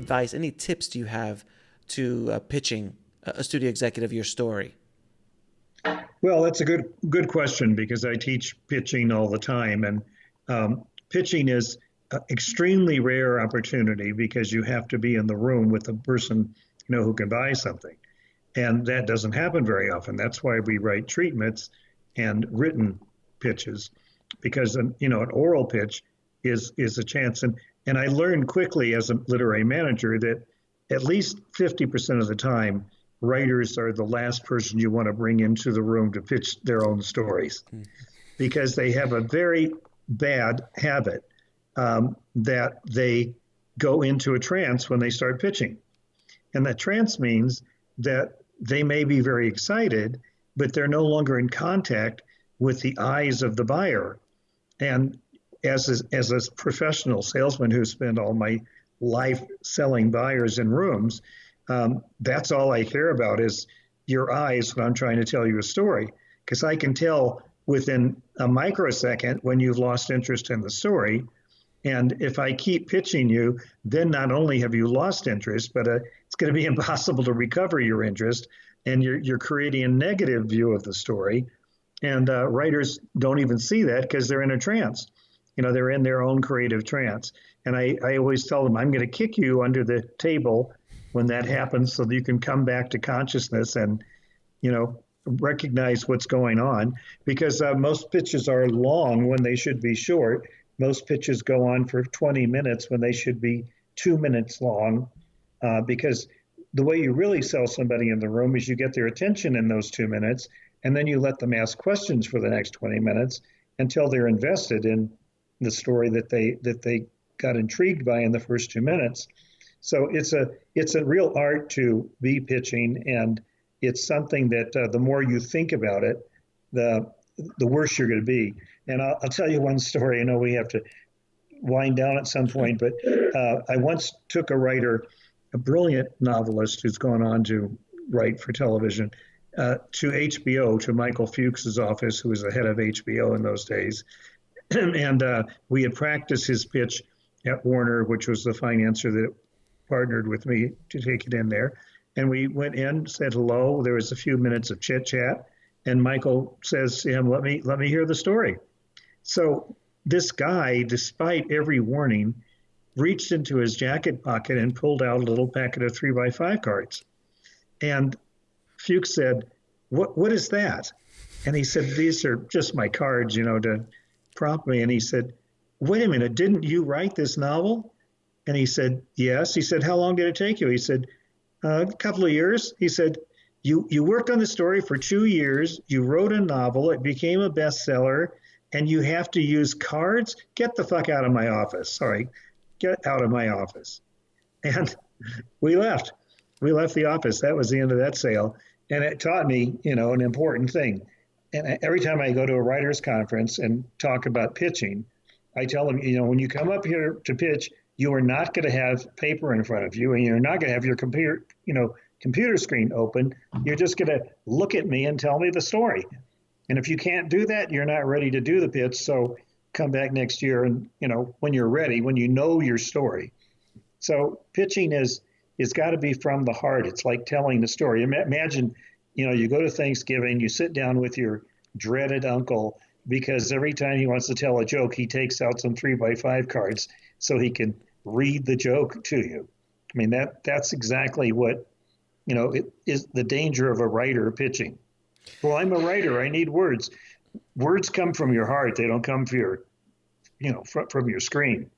advice, any tips do you have to pitching a studio executive your story? Well, that's a good question because I teach pitching all the time, and pitching is an extremely rare opportunity because you have to be in the room with the person who can buy something, and that doesn't happen very often. That's why we write treatments and written pitches, because an oral pitch is a chance. And I learned quickly as a literary manager that at least 50% of the time, writers are the last person you want to bring into the room to pitch their own stories, because they have a very bad habit that they go into a trance when they start pitching. And that trance means that they may be very excited, but they're no longer in contact with the eyes of the buyer. And as a professional salesman who spent all my life selling buyers in rooms, that's all I care about is your eyes when I'm trying to tell you a story, because I can tell within a microsecond when you've lost interest in the story. And if I keep pitching you, then not only have you lost interest, but it's going to be impossible to recover your interest, and you're creating a negative view of the story. And writers don't even see that because they're in a trance. They're in their own creative trance. And I always tell them, I'm going to kick you under the table when that happens so that you can come back to consciousness and, recognize what's going on. Because most pitches are long when they should be short. Most pitches go on for 20 minutes when they should be 2 minutes long, because the way you really sell somebody in the room is you get their attention in those 2 minutes, and then you let them ask questions for the next 20 minutes until they're invested in the story that they got intrigued by in the first 2 minutes. So it's a real art to be pitching, and it's something that the more you think about it, the worse you're going to be. And I'll tell you one story. I know we have to wind down at some point, but I once took a writer, a brilliant novelist who's gone on to write for television, to HBO, to Michael Fuchs's office, who was the head of HBO in those days. And we had practiced his pitch at Warner, which was the financier that partnered with me to take it in there. And we went in, said hello. There was a few minutes of chit chat. And Michael says to him, let me hear the story. So this guy, despite every warning, reached into his jacket pocket and pulled out a little packet of 3x5 cards. And Fuchs said, what is that? And he said, these are just my cards, to prompt me. And he said, wait a minute, didn't you write this novel? And he said, yes. He said, how long did it take you? He said, a couple of years. He said, you worked on the story for 2 years. You wrote a novel. It became a bestseller. And you have to use cards? Get the fuck out of my office. Sorry. Get out of my office. And we left. We left the office. That was the end of that sale. And it taught me, an important thing. And every time I go to a writer's conference and talk about pitching, I tell them, when you come up here to pitch, you are not going to have paper in front of you, and you're not going to have your computer screen open. You're just going to look at me and tell me the story. And if you can't do that, you're not ready to do the pitch. So come back next year and, when you're ready, when you know your story. So pitching it's got to be from the heart. It's like telling the story. Imagine, you go to Thanksgiving, you sit down with your dreaded uncle, because every time he wants to tell a joke, he takes out some 3x5 cards so he can read the joke to you. I mean, that's exactly what, it is the danger of a writer pitching. Well, I'm a writer. I need words. Words come from your heart. They don't come from your, from your screen.